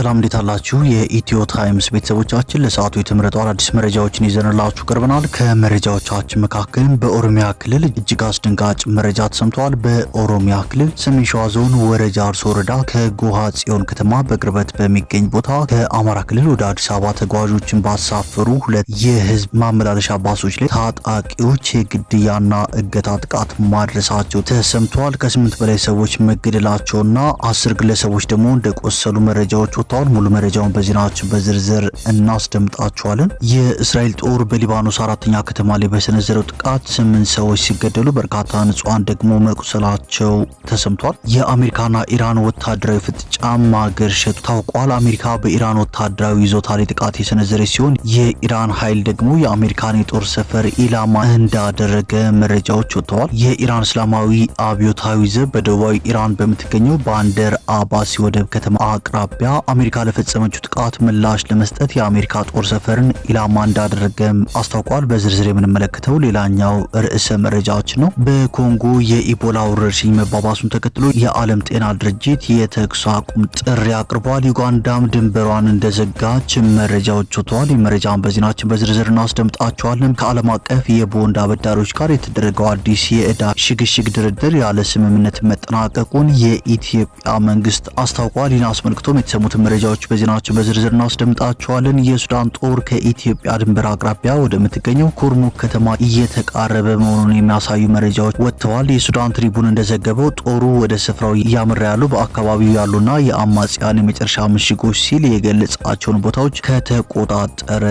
ሰላም እንዴት አላችሁ? የኢትዮ ታይምስ ቤተሰቦቻችን ለሰዓቱ የተመረጡ አዳዲስ መረጃዎችን ይዘንላችሁ ቀርበናል። ከመረጃዎቻችን መካከል በኦሮሚያ ክልል እጅግ አስደንጋጭ መረጃ ተሰምቷል። በኦሮሚያ ክልል ሰሜን ሸዋ ዞን ወረጃ አርሶ ወረዳ ከጎሃ ጽዮን ከተማ በቅርበት በሚገኝ ቦታ ከአማራ ክልል ወደ አዲስ አበባ ተጓዦችን ባሳፈሩ ሁለት የህዝብ ማመላለሻ ባሶች ላይ ታጣቂዎች የግድያና እገታ ጥቃት ማድረሳቸው ተሰምቷል። ከ8 በላይ ሰዎች መገደላቸውና 10 ግለሰቦች ደግሞ እንደቆሰሉ መረጃዎች ወጥተዋል። ሙሉ መረጃውን በዜናችን በዝርዝር እናስደምጣችኋለን። የእስራኤል ጦር በሊባኖስ አራተኛ ከተማ ላይ በሰነዘረው ጥቃት 8 ሰዎች ሲገደሉ በርካታ ንጹሃን ደግሞ መቁሰላቸው ተሰምቷል። የአሜሪካና ኢራን ወታደራዊ ፍጥጫ ማገርሸቱ ታውቋል። አሜሪካ በኢራን ወታደራዊ ይዞታ ላይ ጥቃት የሰነዘረች ሲሆን የኢራን ኃይል ደግሞ የአሜሪካን የጦር ሰፈር ኢላማ እንዳደረገ መረጃዎች ወጥተዋል። የኢራን እስላማዊ አብዮታዊ ዘብ በደቡባዊ ኢራን በምትገኘው ባንደር አባሲ ወደብ ከተማ አቅራቢያ አሜሪካ ለፈጸመችው ጥቃት ምላሽ ለመስጠት የአሜሪካ ጦር ሰፈርን ኢላማ እንዳደረገም አስታውቋል። በዝርዝር የምንመለከተው ሌላኛው ርዕሰ መረጃችን ነው። በኮንጎ የኢቦላ ወረርሽኝ መባባሱን ተከትሎ የዓለም ጤና ድርጅት የተኩስ አቁም ጥሪ አቅርቧል። ዩጋንዳም ድንበሯን እንደዘጋች መረጃዎች ወጥተዋል። የመረጃን በዜናችን በዝርዝር እናስደምጣቸዋለን። ከዓለም አቀፍ የቦንድ አበዳሪዎች ጋር የተደረገው አዲስ የዕዳ ሽግሽግ ድርድር ያለ ስምምነት መጠናቀቁን የኢትዮጵያ መንግስት አስታውቋል። ይህን አስመልክቶም የተሰሙትን መረጃዎች በዜናችን በዝርዝር እናስደምጣቸዋለን። የሱዳን ጦር ከኢትዮጵያ ድንበር አቅራቢያ ወደምትገኘው ኩርሙክ ከተማ እየተቃረበ መሆኑን የሚያሳዩ መረጃዎች ወጥተዋል። የሱዳን ትሪቡን እንደዘገበው ጦሩ ወደ ስፍራው እያመራ ያሉ በአካባቢው ያሉና የአማጽያን የመጨረሻ ምሽጎች ሲል የገለጻቸውን ቦታዎች ከተቆጣጠረ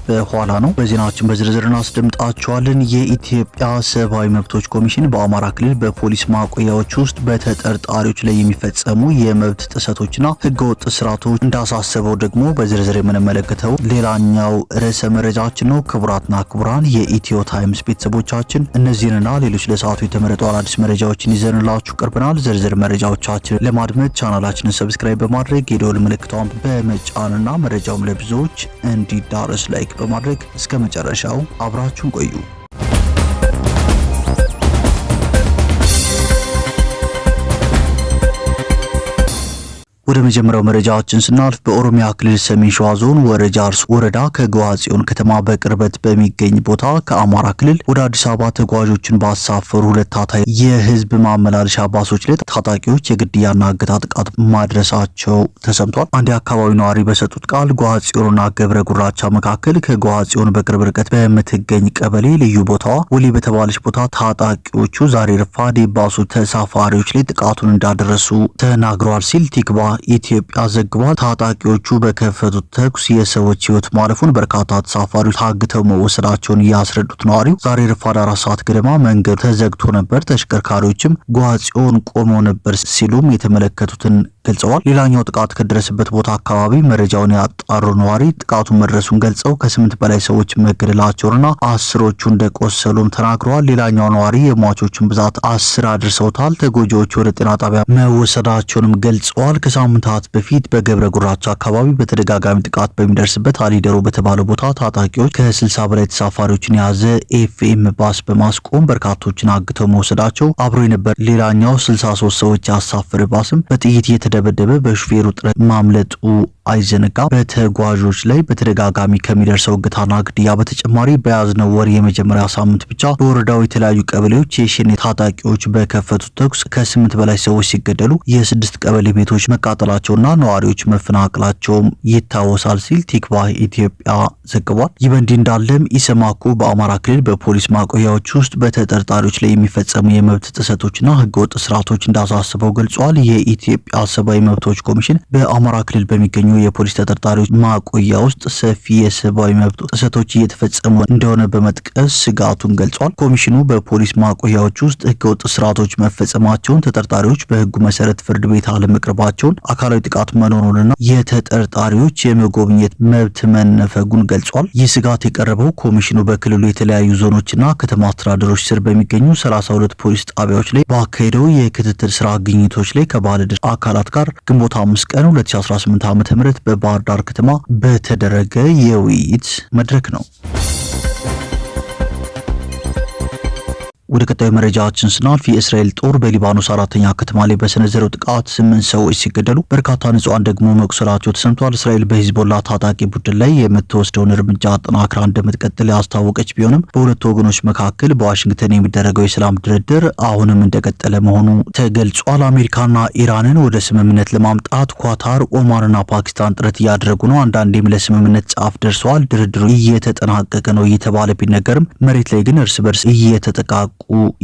በኋላ ነው። በዜናችን በዝርዝር እናስደምጣቸዋለን። የኢትዮጵያ ሰብአዊ መብቶች ኮሚሽን በአማራ ክልል በፖሊስ ማቆያዎች ውስጥ በተጠርጣሪዎች ላይ የሚፈጸሙ የመብት ጥሰቶችና ህገወጥ ስርዓቶች እንዳሳሰበው ደግሞ በዝርዝር የምንመለከተው ሌላኛው ርዕሰ መረጃችን ነው። ክቡራትና ክቡራን የኢትዮ ታይምስ ቤተሰቦቻችን እነዚህንና ሌሎች ለሰዓቱ የተመረጡ አዳዲስ መረጃዎችን ይዘንላችሁ ቀርበናል። ዝርዝር መረጃዎቻችን ለማድመጥ ቻናላችንን ሰብስክራይብ በማድረግ የደወል ምልክቷን በመጫንና መረጃውም ለብዙዎች እንዲዳረስ ላይክ በማድረግ እስከ መጨረሻው አብራችሁን ቆዩ። ወደ መጀመሪያው መረጃችን ስናልፍ በኦሮሚያ ክልል ሰሜን ሸዋ ዞን ወረጃ አርሶ ወረዳ ከጎሃ ጽዮን ከተማ በቅርበት በሚገኝ ቦታ ከአማራ ክልል ወደ አዲስ አበባ ተጓዦችን ባሳፈሩ ሁለት ታታይ የህዝብ ማመላለሻ ባሶች ላይ ታጣቂዎች የግድያና እገታ ጥቃት ማድረሳቸው ተሰምቷል። አንድ የአካባቢው ነዋሪ በሰጡት ቃል ጎሃ ጽዮንና ገብረ ጉራቻ መካከል ከጎሃ ጽዮን በቅርብ ርቀት በምትገኝ ቀበሌ ልዩ ቦታዋ ወሊ በተባለች ቦታ ታጣቂዎቹ ዛሬ ረፋድ ባሱ ተሳፋሪዎች ላይ ጥቃቱን እንዳደረሱ ተናግረዋል ሲል ቲክባ ኢትዮጵያ ዘግቧል። ታጣቂዎቹ በከፈቱት ተኩስ የሰዎች ህይወት ማለፉን በርካታ ተሳፋሪዎች ታግተው መወሰዳቸውን ያስረዱት ነዋሪው ዛሬ ረፋድ 4 ሰዓት ገደማ መንገድ ተዘግቶ ነበር፣ ተሽከርካሪዎችም ጎሃ ጽዮን ቆመው ነበር ሲሉም የተመለከቱትን ገልጸዋል። ሌላኛው ጥቃት ከደረሰበት ቦታ አካባቢ መረጃውን ያጣሩ ነዋሪ ጥቃቱን መድረሱን ገልጸው ከ8 በላይ ሰዎች መገደላቸውንና 10ዎቹ እንደቆሰሉም ተናግረዋል። ሌላኛው ነዋሪ የሟቾቹን ብዛት 10 አድርሰውታል። ተጎጂዎቹ ወደ ጤና ጣቢያ መወሰዳቸውንም ገልጸዋል። ከሳምንታት በፊት በገብረ ጉራቻ አካባቢ በተደጋጋሚ ጥቃት በሚደርስበት አሊደሮ በተባለው ቦታ ታጣቂዎች ከ60 በላይ ተሳፋሪዎችን የያዘ ኤፍኤም ባስ በማስቆም በርካቶችን አግተው መወሰዳቸው አብሮ የነበር ሌላኛው 63 ሰዎች ያሳፈረ ባስም በጥይት የተደበደበ በሹፌሩ ጥረት ማምለጡ አይዘነጋም። በተጓዦች ላይ በተደጋጋሚ ከሚደርሰው እገታና ግድያ በተጨማሪ በያዝነው ወር የመጀመሪያ ሳምንት ብቻ በወረዳው የተለያዩ ቀበሌዎች የሸኔ ታጣቂዎች በከፈቱት ተኩስ ከ8 በላይ ሰዎች ሲገደሉ የ6 ቀበሌ ቤቶች መቃጠላቸውና ነዋሪዎች መፈናቀላቸውም ይታወሳል ሲል ቲክባ ኢትዮጵያ ዘግቧል። ይህ በእንዲህ እንዳለም ኢሰማኮ በአማራ ክልል በፖሊስ ማቆያዎች ውስጥ በተጠርጣሪዎች ላይ የሚፈጸሙ የመብት ጥሰቶችና ህገወጥ ስርዓቶች እንዳሳስበው ገልጿል። የኢትዮጵያ ሰብአዊ መብቶች ኮሚሽን በአማራ ክልል በሚገኙ የፖሊስ ተጠርጣሪዎች ማቆያ ውስጥ ሰፊ የሰብአዊ መብት ጥሰቶች እየተፈጸሙ እንደሆነ በመጥቀስ ስጋቱን ገልጿል። ኮሚሽኑ በፖሊስ ማቆያዎች ውስጥ ህገወጥ ስርዓቶች መፈጸማቸውን፣ ተጠርጣሪዎች በህጉ መሰረት ፍርድ ቤት አለመቅረባቸውን፣ አካላዊ ጥቃት መኖሩንና የተጠርጣሪዎች የመጎብኘት መብት መነፈጉን ገልጿል። ይህ ስጋት የቀረበው ኮሚሽኑ በክልሉ የተለያዩ ዞኖችና ከተማ አስተዳደሮች ስር በሚገኙ 32 ፖሊስ ጣቢያዎች ላይ ባካሄደው የክትትል ስራ ግኝቶች ላይ ከባለድርሻ አካላት ጋር ግንቦት 5 ቀን 2018 ዓ.ም በባህር ዳር ከተማ በተደረገ የውይይት መድረክ ነው። ወደ ቀጣዩ መረጃችን ስናልፍ የእስራኤል ጦር በሊባኖስ አራተኛ ከተማ ላይ በሰነዘረው ጥቃት 8 ሰዎች ሲገደሉ በርካታ ንጹሃን ደግሞ መቁሰላቸው ተሰምቷል። እስራኤል በሂዝቦላ ታጣቂ ቡድን ላይ የምትወስደውን እርምጃ አጠናክራ እንደምትቀጥል ያስታወቀች ቢሆንም በሁለቱ ወገኖች መካከል በዋሽንግተን የሚደረገው የሰላም ድርድር አሁንም እንደቀጠለ መሆኑ ተገልጿል። አሜሪካና ኢራንን ወደ ስምምነት ለማምጣት ኳታር፣ ኦማንና ፓኪስታን ጥረት እያደረጉ ነው። አንዳንዴም ለስምምነት ጫፍ ደርሰዋል። ድርድሩ እየተጠናቀቀ ነው እየተባለ ቢነገርም መሬት ላይ ግን እርስ በርስ እየተጠቃቁ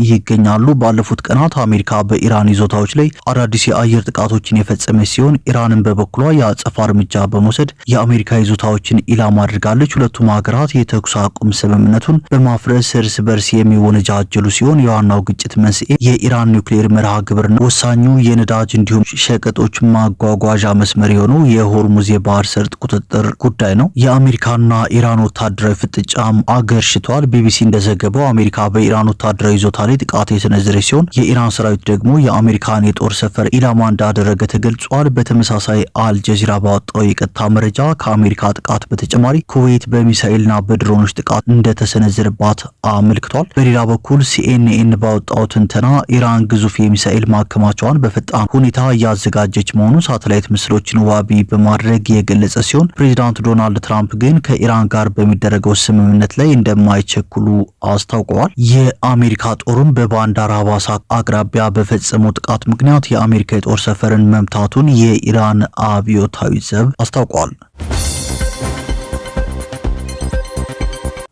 ይገኛሉ። ባለፉት ቀናት አሜሪካ በኢራን ይዞታዎች ላይ አዳዲስ የአየር ጥቃቶችን የፈጸመች ሲሆን ኢራንን በበኩሏ የአጸፋ እርምጃ በመውሰድ የአሜሪካ ይዞታዎችን ኢላማ አድርጋለች። ሁለቱም ሀገራት የተኩስ አቁም ስምምነቱን በማፍረስ እርስ በርስ የሚወነጃጀሉ ሲሆን የዋናው ግጭት መንስኤ የኢራን ኒውክሌር መርሃ ግብርና ወሳኙ የነዳጅ እንዲሁም ሸቀጦች ማጓጓዣ መስመር የሆነው የሆርሙዝ የባህር ሰርጥ ቁጥጥር ጉዳይ ነው። የአሜሪካና ኢራን ወታደራዊ ፍጥጫም አገርሽቷል። ቢቢሲ እንደዘገበው አሜሪካ በኢራን ወታደራዊ ይዞታ ላይ ጥቃት የሰነዘረች ሲሆን የኢራን ሰራዊት ደግሞ የአሜሪካን የጦር ሰፈር ኢላማ እንዳደረገ ተገልጿል። በተመሳሳይ አልጀዚራ ባወጣው የቀጥታ መረጃ ከአሜሪካ ጥቃት በተጨማሪ ኩዌት በሚሳኤልና በድሮኖች ጥቃት እንደተሰነዘረባት አመልክቷል። በሌላ በኩል ሲኤንኤን ባወጣው ትንተና ኢራን ግዙፍ የሚሳኤል ማከማቻዋን በፈጣን ሁኔታ እያዘጋጀች መሆኑን ሳተላይት ምስሎችን ዋቢ በማድረግ የገለጸ ሲሆን ፕሬዚዳንት ዶናልድ ትራምፕ ግን ከኢራን ጋር በሚደረገው ስምምነት ላይ እንደማይቸኩሉ አስታውቀዋል። የአሜሪካ ጦሩን በባንዳር አባሳ አቅራቢያ በፈጸመው ጥቃት ምክንያት የአሜሪካ የጦር ሰፈርን መምታቱን የኢራን አብዮታዊ ዘብ አስታውቋል።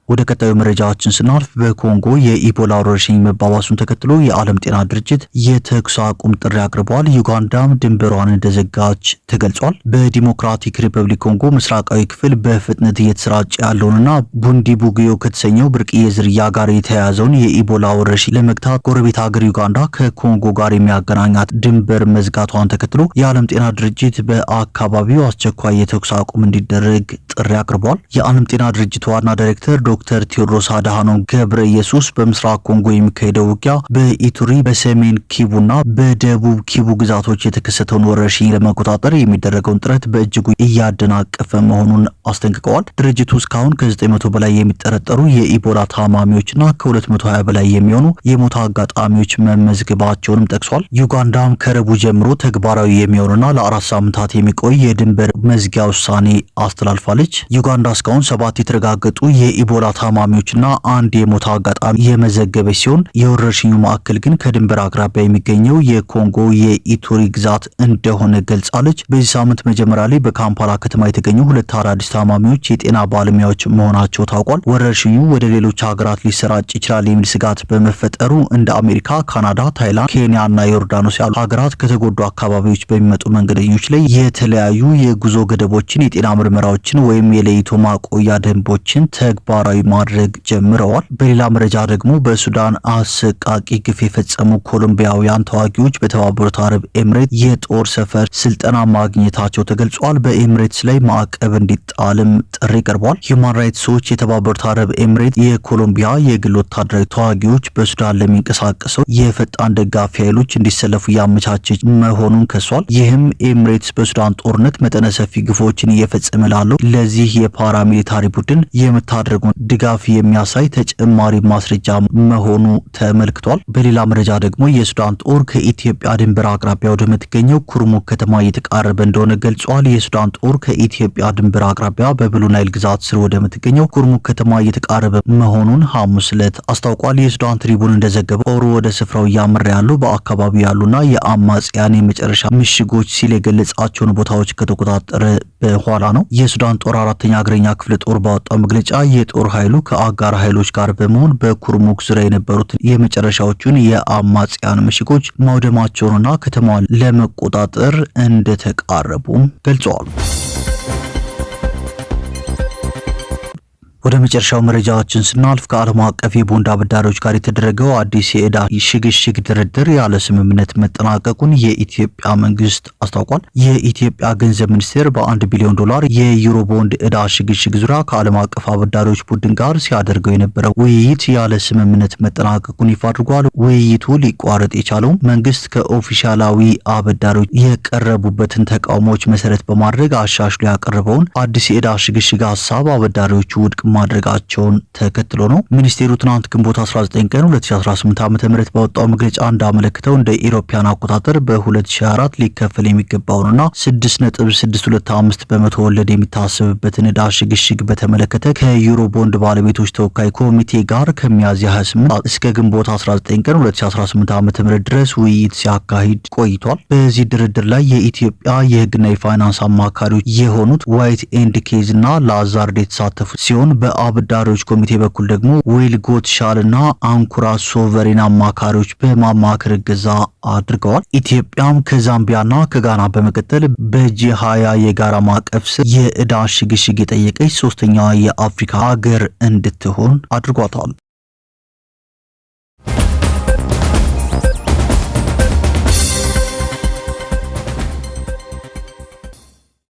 ወደ ቀጣዩ መረጃችን ስናልፍ በኮንጎ የኢቦላ ወረርሽኝ መባባሱን ተከትሎ የዓለም ጤና ድርጅት የተኩስ አቁም ጥሪ አቅርቧል። ዩጋንዳም ድንበሯን እንደዘጋች ተገልጿል። በዲሞክራቲክ ሪፐብሊክ ኮንጎ ምስራቃዊ ክፍል በፍጥነት እየተሰራጨ ያለውንና ቡንዲ ቡግዮ ከተሰኘው ብርቅዬ ዝርያ ጋር የተያያዘውን የኢቦላ ወረርሽኝ ለመግታት ጎረቤት ሀገር ዩጋንዳ ከኮንጎ ጋር የሚያገናኛት ድንበር መዝጋቷን ተከትሎ የዓለም ጤና ድርጅት በአካባቢው አስቸኳይ የተኩስ አቁም እንዲደረግ ጥሪ አቅርቧል። የዓለም ጤና ድርጅት ዋና ዳይሬክተር ዶክተር ቴዎድሮስ አድሃኖም ገብረ ኢየሱስ በምስራቅ ኮንጎ የሚካሄደው ውጊያ በኢቱሪ በሰሜን ኪቡና በደቡብ ኪቡ ግዛቶች የተከሰተውን ወረርሽኝ ለመቆጣጠር የሚደረገውን ጥረት በእጅጉ እያደናቀፈ መሆኑን አስጠንቅቀዋል። ድርጅቱ እስካሁን ከ900 በላይ የሚጠረጠሩ የኢቦላ ታማሚዎችና ከ220 በላይ የሚሆኑ የሞት አጋጣሚዎች መመዝገባቸውንም ጠቅሷል። ዩጋንዳም ከረቡ ጀምሮ ተግባራዊ የሚሆንና ለ4 ሳምንታት የሚቆይ የድንበር መዝጊያ ውሳኔ አስተላልፋለች። ዩጋንዳ እስካሁን 7 የተረጋገጡ የኢቦላ ታማሚዎችና አንድ የሞት አጋጣሚ የመዘገበች ሲሆን የወረርሽኙ ማዕከል ግን ከድንበር አቅራቢያ የሚገኘው የኮንጎ የኢቱሪ ግዛት እንደሆነ ገልጻለች። በዚህ ሳምንት መጀመሪያ ላይ በካምፓላ ከተማ የተገኙ 2 አዳዲስ ታማሚዎች የጤና ባለሙያዎች መሆናቸው ታውቋል። ወረርሽኙ ወደ ሌሎች ሀገራት ሊሰራጭ ይችላል የሚል ስጋት በመፈጠሩ እንደ አሜሪካ፣ ካናዳ፣ ታይላንድ፣ ኬንያና ዮርዳኖስ ያሉ ሀገራት ከተጎዱ አካባቢዎች በሚመጡ መንገደኞች ላይ የተለያዩ የጉዞ ገደቦችን፣ የጤና ምርመራዎችን ወይም የለይቶ ማቆያ ደንቦችን ተግባራዊ ማድረግ ጀምረዋል። በሌላ መረጃ ደግሞ በሱዳን አሰቃቂ ግፍ የፈጸሙ ኮሎምቢያውያን ተዋጊዎች በተባበሩት አረብ ኤምሬት የጦር ሰፈር ስልጠና ማግኘታቸው ተገልጿል። በኤምሬትስ ላይ ማዕቀብ እንዲጣልም ጥሪ ቀርቧል። ሂውማን ራይትስ ዎች የተባበሩት አረብ ኤምሬት የኮሎምቢያ የግል ወታደራዊ ተዋጊዎች በሱዳን ለሚንቀሳቀሰው የፈጣን ደጋፊ ኃይሎች እንዲሰለፉ ያመቻቸች መሆኑን ከሷል። ይህም ኤምሬትስ በሱዳን ጦርነት መጠነ ሰፊ ግፎችን እየፈጸመ ላለው ለዚህ የፓራሚሊታሪ ቡድን የምታደርገውን ድጋፍ የሚያሳይ ተጨማሪ ማስረጃ መሆኑ ተመልክቷል። በሌላ መረጃ ደግሞ የሱዳን ጦር ከኢትዮጵያ ድንበር አቅራቢያ ወደምትገኘው ኩርሙክ ከተማ እየተቃረበ እንደሆነ ገልጿል። የሱዳን ጦር ከኢትዮጵያ ድንበር አቅራቢያ በብሉ ናይል ግዛት ስር ወደምትገኘው ኩርሙክ ከተማ እየተቃረበ መሆኑን ሐሙስ ዕለት አስታውቋል። የሱዳን ትሪቡን እንደዘገበው ጦሩ ወደ ስፍራው እያመራ ያለው በአካባቢው ያሉና የአማጽያን የመጨረሻ ምሽጎች ሲል የገለጻቸውን ቦታዎች ከተቆጣጠረ በኋላ ነው። የሱዳን ጦር 4ኛ እግረኛ ክፍለ ጦር ባወጣው መግለጫ የጦር ኃይሉ ከአጋር ኃይሎች ጋር በመሆን በኩርሙክ ዙሪያ የነበሩት የመጨረሻዎቹን የአማጽያን ምሽጎች ማውደማቸውንና ከተማዋን ለመቆጣጠር እንደተቃረቡም ገልጸዋል። ወደ መጨረሻው መረጃችን ስናልፍ ከዓለም አቀፍ የቦንድ አበዳሪዎች ጋር የተደረገው አዲስ የዕዳ ሽግሽግ ድርድር ያለ ስምምነት መጠናቀቁን የኢትዮጵያ መንግስት አስታውቋል። የኢትዮጵያ ገንዘብ ሚኒስቴር በ1 ቢሊዮን ዶላር የዩሮ ቦንድ ዕዳ ሽግሽግ ዙሪያ ከዓለም አቀፍ አበዳሪዎች ቡድን ጋር ሲያደርገው የነበረው ውይይት ያለ ስምምነት መጠናቀቁን ይፋ አድርጓል። ውይይቱ ሊቋረጥ የቻለው መንግስት ከኦፊሻላዊ አበዳሪዎች የቀረቡበትን ተቃውሞዎች መሰረት በማድረግ አሻሽሎ ያቀረበውን አዲስ የዕዳ ሽግሽግ ሀሳብ አበዳሪዎቹ ውድቅ ማድረጋቸውን ተከትሎ ነው። ሚኒስቴሩ ትናንት ግንቦት 19 ቀን 2018 ዓ.ም ባወጣው መግለጫ እንዳመለከተው እንደ ኢሮፒያን አቆጣጠር በ2024 ሊከፈል የሚገባውንና 6.625 በመቶ ወለድ የሚታሰብበትን ዕዳ ሽግሽግ በተመለከተ ከዩሮ ቦንድ ባለቤቶች ተወካይ ኮሚቴ ጋር ከሚያዝያ 28 እስከ ግንቦት 19 ቀን 2018 ዓ.ም ድረስ ውይይት ሲያካሂድ ቆይቷል። በዚህ ድርድር ላይ የኢትዮጵያ የሕግና የፋይናንስ አማካሪዎች የሆኑት ዋይት ኤንድ ኬዝ እና ላዛርድ የተሳተፉ ሲሆን በአበዳሪዎች ኮሚቴ በኩል ደግሞ ዌል ጎትሻልና አንኩራ ሶቨሬን አማካሪዎች በማማከር እገዛ አድርገዋል። ኢትዮጵያም ከዛምቢያና ከጋና በመቀጠል በጂ20 የጋራ ማዕቀፍ ስር የዕዳ ሽግሽግ የጠየቀች ሶስተኛዋ የአፍሪካ ሀገር እንድትሆን አድርጓታል።